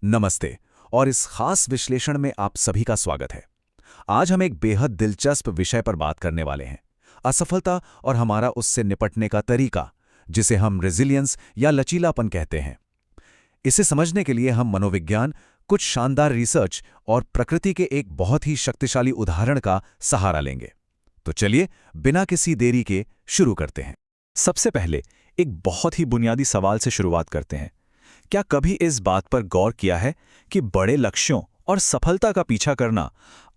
नमस्ते और इस खास विश्लेषण में आप सभी का स्वागत है। आज हम एक बेहद दिलचस्प विषय पर बात करने वाले हैं, असफलता और हमारा उससे निपटने का तरीका, जिसे हम रेजिलियंस या लचीलापन कहते हैं। इसे समझने के लिए हम मनोविज्ञान, कुछ शानदार रिसर्च और प्रकृति के एक बहुत ही शक्तिशाली उदाहरण का सहारा लेंगे। तो चलिए बिना किसी देरी के शुरू करते हैं। सबसे पहले एक बहुत ही बुनियादी सवाल से शुरुआत करते हैं। क्या कभी इस बात पर गौर किया है कि बड़े लक्ष्यों और सफलता का पीछा करना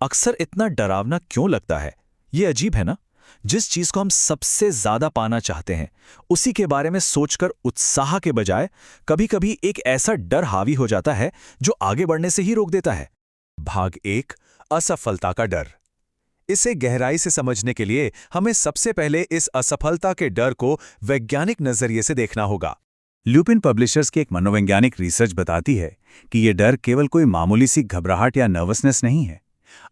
अक्सर इतना डरावना क्यों लगता है? ये अजीब है ना? जिस चीज को हम सबसे ज्यादा पाना चाहते हैं, उसी के बारे में सोचकर उत्साह के बजाय कभी-कभी एक ऐसा डर हावी हो जाता है जो आगे बढ़ने से ही रोक देता है। भाग 1, असफलता का डर। इसे गहराई से समझने के लिए हमें सबसे पहले इस असफलता के डर को वैज्ञानिक नजरिए से देखना होगा। ल्यूपिन पब्लिशर्स की एक मनोवैज्ञानिक रिसर्च बताती है कि ये डर केवल कोई मामूली सी घबराहट या नर्वसनेस नहीं है।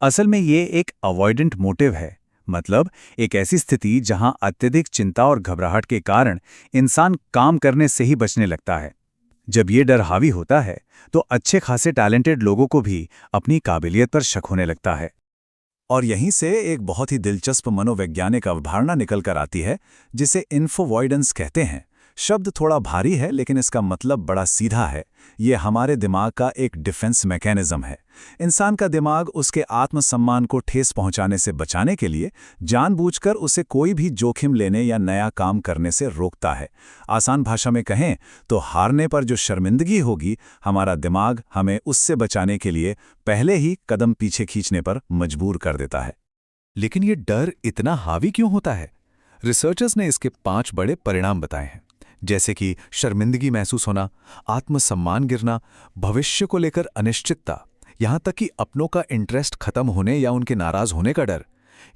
असल में ये एक अवॉइडेंट मोटिव है, मतलब एक ऐसी स्थिति जहां अत्यधिक चिंता और घबराहट के कारण इंसान काम करने से ही बचने लगता है। जब ये डर हावी होता है तो अच्छे खासे टैलेंटेड लोगों को भी अपनी काबिलियत पर शक होने लगता है। और यहीं से एक बहुत ही दिलचस्प मनोवैज्ञानिक अवधारणा निकल कर आती है, जिसे इन्फोवॉइडेंस कहते हैं। शब्द थोड़ा भारी है, लेकिन इसका मतलब बड़ा सीधा है। ये हमारे दिमाग का एक डिफेंस मैकेनिज्म है। इंसान का दिमाग उसके आत्मसम्मान को ठेस पहुंचाने से बचाने के लिए जानबूझकर उसे कोई भी जोखिम लेने या नया काम करने से रोकता है। आसान भाषा में कहें तो हारने पर जो शर्मिंदगी होगी, हमारा दिमाग हमें उससे बचाने के लिए पहले ही कदम पीछे खींचने पर मजबूर कर देता है। लेकिन ये डर इतना हावी क्यों होता है? रिसर्चर्स ने इसके 5 बड़े परिणाम बताए हैं, जैसे कि शर्मिंदगी महसूस होना, आत्मसम्मान गिरना, भविष्य को लेकर अनिश्चितता, यहां तक कि अपनों का इंटरेस्ट खत्म होने या उनके नाराज होने का डर।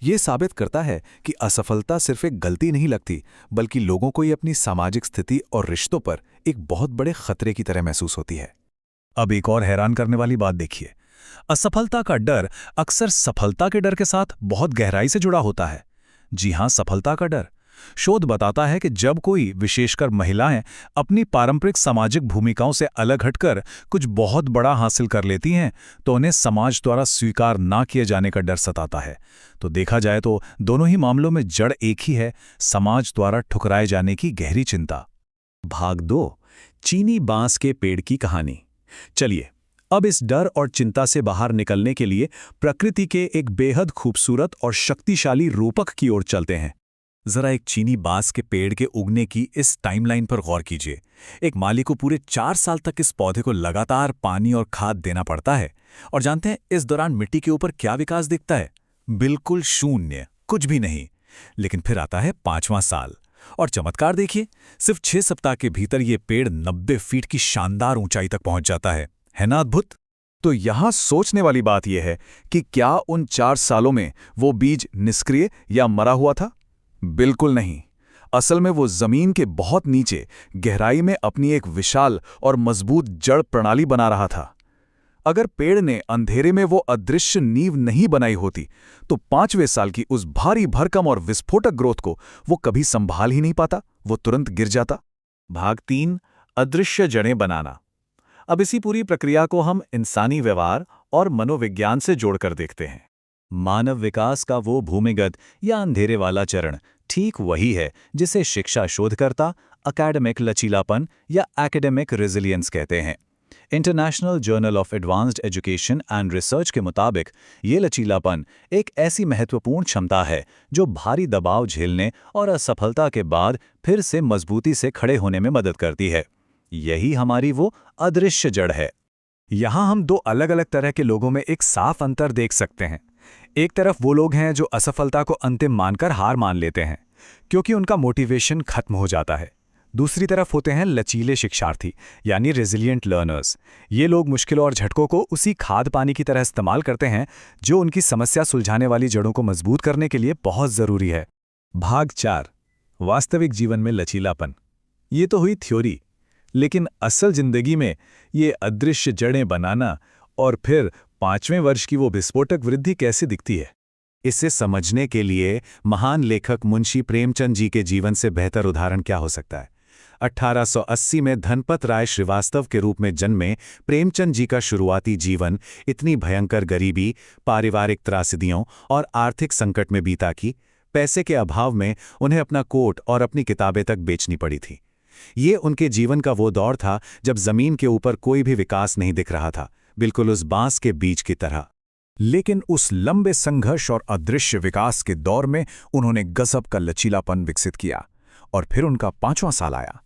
यह साबित करता है कि असफलता सिर्फ एक गलती नहीं लगती, बल्कि लोगों को ये अपनी सामाजिक स्थिति और रिश्तों पर एक बहुत बड़े खतरे की तरह महसूस होती है। अब एक और हैरान करने वाली बात देखिए। असफलता का डर अक्सर सफलता के डर के साथ बहुत गहराई से जुड़ा होता है। जी हां, सफलता का डर। शोध बताता है कि जब कोई, विशेषकर महिलाएं, अपनी पारंपरिक सामाजिक भूमिकाओं से अलग हटकर कुछ बहुत बड़ा हासिल कर लेती हैं, तो उन्हें समाज द्वारा स्वीकार ना किए जाने का डर सताता है। तो देखा जाए तो दोनों ही मामलों में जड़ एक ही है, समाज द्वारा ठुकराए जाने की गहरी चिंता। भाग 2, चीनी बांस के पेड़ की कहानी। चलिए अब इस डर और चिंता से बाहर निकलने के लिए प्रकृति के एक बेहद खूबसूरत और शक्तिशाली रूपक की ओर चलते हैं। जरा एक चीनी बांस के पेड़ के उगने की इस टाइमलाइन पर गौर कीजिए। एक माली को पूरे 4 साल तक इस पौधे को लगातार पानी और खाद देना पड़ता है। और जानते हैं इस दौरान मिट्टी के ऊपर क्या विकास दिखता है? बिल्कुल शून्य, कुछ भी नहीं। लेकिन फिर आता है 5वां साल और चमत्कार देखिए, सिर्फ 6 सप्ताह के भीतर ये पेड़ 90 फीट की शानदार ऊंचाई तक पहुंच जाता है ना अद्भुत? तो यहां सोचने वाली बात यह है कि क्या उन 4 सालों में वो बीज निष्क्रिय या मरा हुआ था? बिल्कुल नहीं। असल में वो जमीन के बहुत नीचे गहराई में अपनी एक विशाल और मजबूत जड़ प्रणाली बना रहा था। अगर पेड़ ने अंधेरे में वो अदृश्य नींव नहीं बनाई होती, तो 5वें साल की उस भारी भरकम और विस्फोटक ग्रोथ को वो कभी संभाल ही नहीं पाता, वो तुरंत गिर जाता। भाग 3, अदृश्य जड़ें बनाना। अब इसी पूरी प्रक्रिया को हम इंसानी व्यवहार और मनोविज्ञान से जोड़कर देखते हैं। मानव विकास का वो भूमिगत या अंधेरे वाला चरण ठीक वही है जिसे शिक्षा शोधकर्ता एकेडमिक लचीलापन या एकेडमिक रेजिलियंस कहते हैं। International journal of advanced education and research के मुताबिक ये लचीलापन एक ऐसी महत्वपूर्ण क्षमता है जो भारी दबाव झेलने और असफलता के बाद फिर से मजबूती से खड़े होने में मदद करती है। यही हमारी वो अदृश्य जड़ है। यहां हम 2 अलग अलग तरह के लोगों में एक साफ अंतर देख सकते हैं। एक तरफ वो लोग हैं जो असफलता को अंतिम मानकर हार मान लेते हैं, क्योंकि उनका मोटिवेशन खत्म हो जाता है। दूसरी तरफ होते हैं लचीले शिक्षार्थी, यानी रेजिलिएंट लर्नर्स। ये लोग मुश्किलों और झटकों को उसी खाद पानी की तरह इस्तेमाल करते हैं जो उनकी समस्या सुलझाने वाली जड़ों को मजबूत करने के लिए बहुत जरूरी है। भाग 4, वास्तविक जीवन में लचीलापन। ये तो हुई थ्योरी, लेकिन असल जिंदगी में ये अदृश्य जड़ें बनाना और फिर 5वें वर्ष की वो विस्फोटक वृद्धि कैसे दिखती है? इसे समझने के लिए महान लेखक मुंशी प्रेमचंद जी के जीवन से बेहतर उदाहरण क्या हो सकता है? 1880 में धनपत राय श्रीवास्तव के रूप में जन्मे प्रेमचंद जी का शुरुआती जीवन इतनी भयंकर गरीबी, पारिवारिक त्रासदियों और आर्थिक संकट में बीता कि पैसे के अभाव में उन्हें अपना कोट और अपनी किताबें तक बेचनी पड़ी थी। ये उनके जीवन का वो दौर था जब जमीन के ऊपर कोई भी विकास नहीं दिख रहा था, बिल्कुल उस बांस के बीज की तरह। लेकिन उस लंबे संघर्ष और अदृश्य विकास के दौर में उन्होंने गजब का लचीलापन विकसित किया और फिर उनका 5वां साल आया।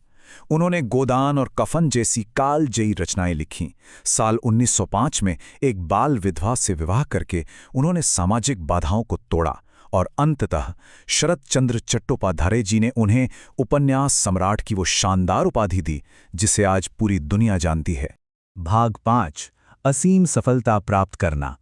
उन्होंने गोदान और कफन जैसी कालजयी रचनाएं लिखीं। साल 1905 में एक बाल विधवा से विवाह करके उन्होंने सामाजिक बाधाओं को तोड़ा और अंततः शरत चंद्र चट्टोपाध्याय जी ने उन्हें उपन्यास सम्राट की वो शानदार उपाधि दी जिसे आज पूरी दुनिया जानती है। भाग 5, असीम सफलता प्राप्त करना।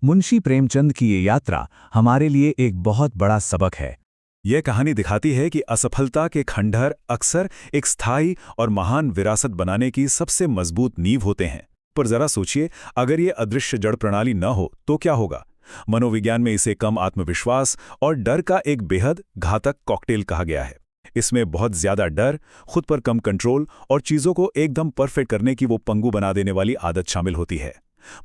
मुंशी प्रेमचंद की ये यात्रा हमारे लिए एक बहुत बड़ा सबक है। यह कहानी दिखाती है कि असफलता के खंडहर अक्सर एक स्थायी और महान विरासत बनाने की सबसे मजबूत नींव होते हैं। पर जरा सोचिए, अगर ये अदृश्य जड़ प्रणाली न हो तो क्या होगा? मनोविज्ञान में इसे कम आत्मविश्वास और डर का एक बेहद घातक कॉकटेल कहा गया है। इसमें बहुत ज्यादा डर, खुद पर कम कंट्रोल और चीजों को एकदम परफेक्ट करने की वो पंगु बना देने वाली आदत शामिल होती है।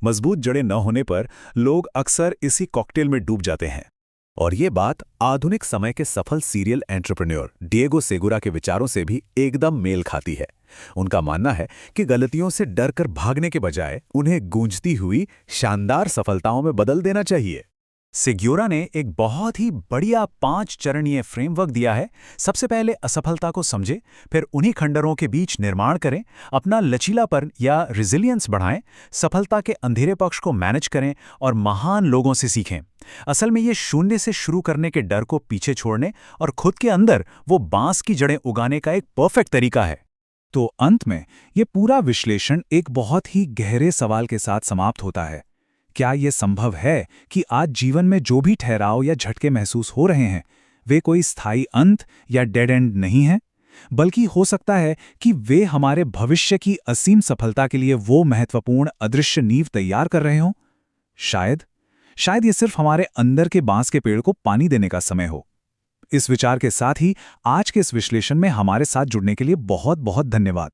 मजबूत जड़ें न होने पर लोग अक्सर इसी कॉकटेल में डूब जाते हैं। और ये बात आधुनिक समय के सफल सीरियल एंटरप्रेन्योर डिएगो सेगुरा के विचारों से भी एकदम मेल खाती है। उनका मानना है कि गलतियों से डरकर भागने के बजाय उन्हें गूंजती हुई शानदार सफलताओं में बदल देना चाहिए। सेग्योरा ने एक बहुत ही बढ़िया 5 चरणीय फ्रेमवर्क दिया है। सबसे पहले असफलता को समझें, फिर उन्हीं खंडरों के बीच निर्माण करें, अपना लचीलापन या रिजिलियंस बढ़ाएं, सफलता के अंधेरे पक्ष को मैनेज करें और महान लोगों से सीखें। असल में ये शून्य से शुरू करने के डर को पीछे छोड़ने और खुद के अंदर वो बांस की जड़ें उगाने का एक परफेक्ट तरीका है। तो अंत में ये पूरा विश्लेषण एक बहुत ही गहरे सवाल के साथ समाप्त होता है। क्या ये संभव है कि आज जीवन में जो भी ठहराव या झटके महसूस हो रहे हैं वे कोई स्थायी अंत या डेड एंड नहीं हैं, बल्कि हो सकता है कि वे हमारे भविष्य की असीम सफलता के लिए वो महत्वपूर्ण अदृश्य नींव तैयार कर रहे हों? शायद ये सिर्फ हमारे अंदर के बांस के पेड़ को पानी देने का समय हो। इस विचार के साथ ही आज के इस विश्लेषण में हमारे साथ जुड़ने के लिए बहुत बहुत धन्यवाद।